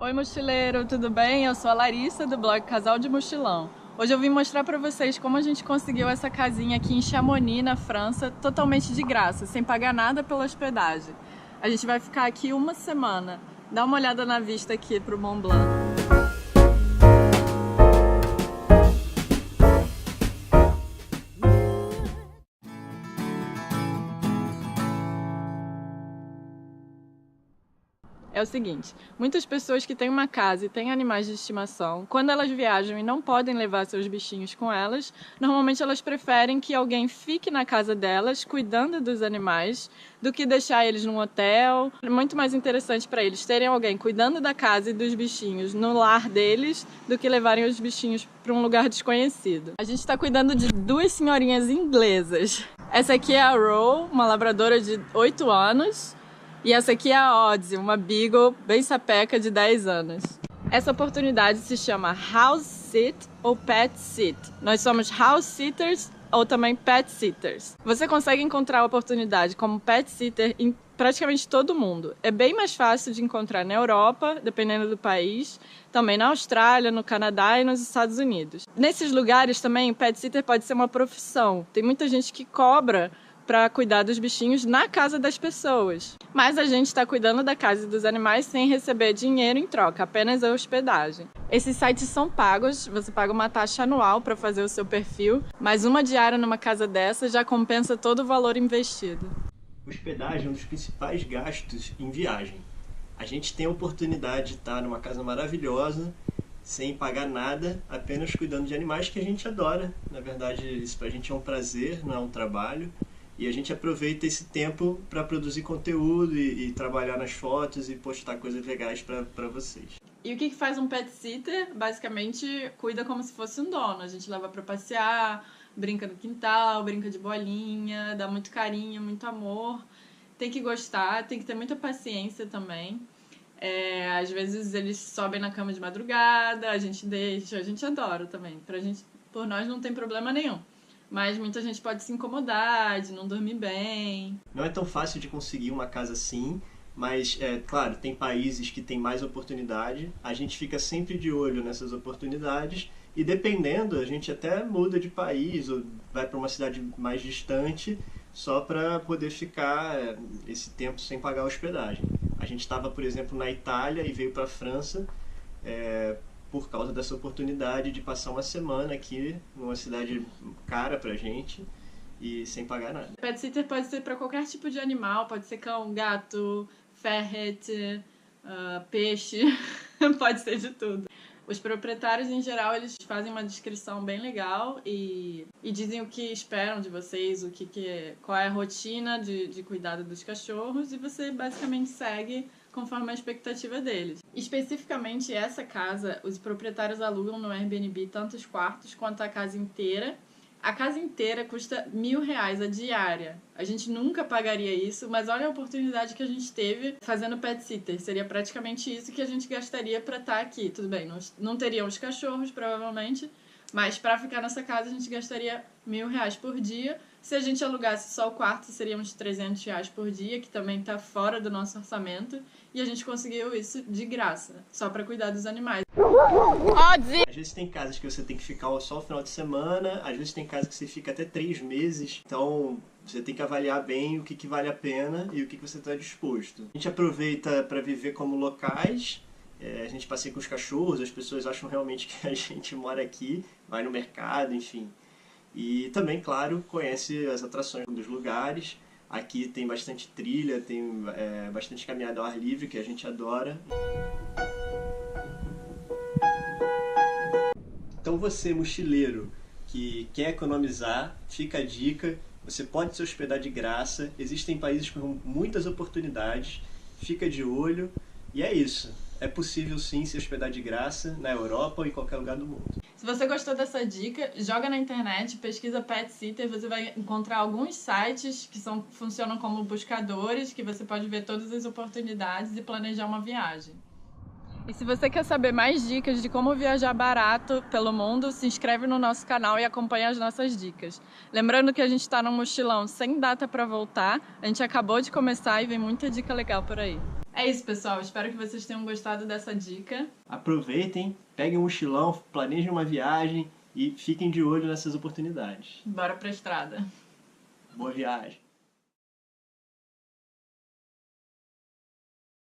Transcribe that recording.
Oi mochileiro, tudo bem? Eu sou a Larissa do blog Casal de Mochilão. Hoje eu vim mostrar para vocês como a gente conseguiu essa casinha aqui em Chamonix, na França, totalmente de graça, sem pagar nada pela hospedagem. A gente vai ficar aqui uma semana. Dá uma olhada na vista aqui pro Mont Blanc. É o seguinte, muitas pessoas que têm uma casa e têm animais de estimação, quando elas viajam e não podem levar seus bichinhos com elas, normalmente elas preferem que alguém fique na casa delas, cuidando dos animais, do que deixar eles num hotel. É muito mais interessante para eles terem alguém cuidando da casa e dos bichinhos no lar deles, do que levarem os bichinhos para um lugar desconhecido. A gente está cuidando de duas senhorinhas inglesas. Essa aqui é a Ro, uma labradora de 8 anos. E essa aqui é a Odzi, uma Beagle bem sapeca de 10 anos. Essa oportunidade se chama House Sit ou Pet Sit. Nós somos House Sitters ou também Pet Sitters. Você consegue encontrar a oportunidade como Pet Sitter em praticamente todo mundo. É bem mais fácil de encontrar na Europa, dependendo do país, também na Austrália, no Canadá e nos Estados Unidos. Nesses lugares também, Pet Sitter pode ser uma profissão. Tem muita gente que cobra para cuidar dos bichinhos na casa das pessoas. Mas a gente está cuidando da casa e dos animais sem receber dinheiro em troca, apenas a hospedagem. Esses sites são pagos, você paga uma taxa anual para fazer o seu perfil, mas uma diária numa casa dessa já compensa todo o valor investido. Hospedagem é um dos principais gastos em viagem. A gente tem a oportunidade de estar numa casa maravilhosa, sem pagar nada, apenas cuidando de animais que a gente adora. Na verdade, isso pra gente é um prazer, não é um trabalho. E a gente aproveita esse tempo para produzir conteúdo e trabalhar nas fotos e postar coisas legais para vocês. E o que faz um pet sitter? Basicamente, cuida como se fosse um dono. A gente leva para passear, brinca no quintal, brinca de bolinha, dá muito carinho, muito amor. Tem que gostar, tem que ter muita paciência também. Às vezes eles sobem na cama de madrugada, a gente deixa, a gente adora também. Por nós não tem problema nenhum. Mas muita gente pode se incomodar, de não dormir bem. Não é tão fácil de conseguir uma casa assim, mas, claro, tem países que têm mais oportunidade. A gente fica sempre de olho nessas oportunidades e, dependendo, a gente até muda de país ou vai para uma cidade mais distante só para poder ficar esse tempo sem pagar a hospedagem. A gente estava, por exemplo, na Itália e veio para a França por causa dessa oportunidade de passar uma semana aqui numa cidade cara pra gente e sem pagar nada. Pet sitter pode ser para qualquer tipo de animal, pode ser cão, gato, ferret, peixe, pode ser de tudo. Os proprietários, em geral, eles fazem uma descrição bem legal e dizem o que esperam de vocês, qual é a rotina de cuidado dos cachorros, e você basicamente segue conforme a expectativa deles. Especificamente essa casa, os proprietários alugam no Airbnb tanto os quartos quanto a casa inteira. A casa inteira custa R$1.000 a diária. A gente nunca pagaria isso, mas olha a oportunidade que a gente teve fazendo pet sitter. Seria praticamente isso que a gente gastaria para estar aqui. Tudo bem, não teriam os cachorros, provavelmente, mas para ficar nessa casa a gente gastaria R$1.000 por dia. Se a gente alugasse só o quarto, seria uns R$300 por dia, que também está fora do nosso orçamento. E a gente conseguiu isso de graça, só para cuidar dos animais. Às vezes tem casas que você tem que ficar só o final de semana, às vezes tem casas que você fica até 3 meses. Então você tem que avaliar bem o que vale a pena e o que você está disposto. A gente aproveita para viver como locais. A gente passeia com os cachorros, as pessoas acham realmente que a gente mora aqui, vai no mercado, enfim. E também, claro, conhece as atrações dos lugares. Aqui tem bastante trilha, tem bastante caminhada ao ar livre, que a gente adora. Então você, mochileiro, que quer economizar, fica a dica. Você pode se hospedar de graça, existem países com muitas oportunidades, fica de olho. E é isso. É possível sim se hospedar de graça na Europa ou em qualquer lugar do mundo. Se você gostou dessa dica, joga na internet, pesquisa Pet Sitter, você vai encontrar alguns sites que funcionam como buscadores, que você pode ver todas as oportunidades e planejar uma viagem. E se você quer saber mais dicas de como viajar barato pelo mundo, se inscreve no nosso canal e acompanha as nossas dicas. Lembrando que a gente está num mochilão sem data para voltar, a gente acabou de começar e vem muita dica legal por aí. É isso, pessoal. Espero que vocês tenham gostado dessa dica. Aproveitem, peguem um mochilão, planejem uma viagem e fiquem de olho nessas oportunidades. Bora pra estrada. Boa viagem!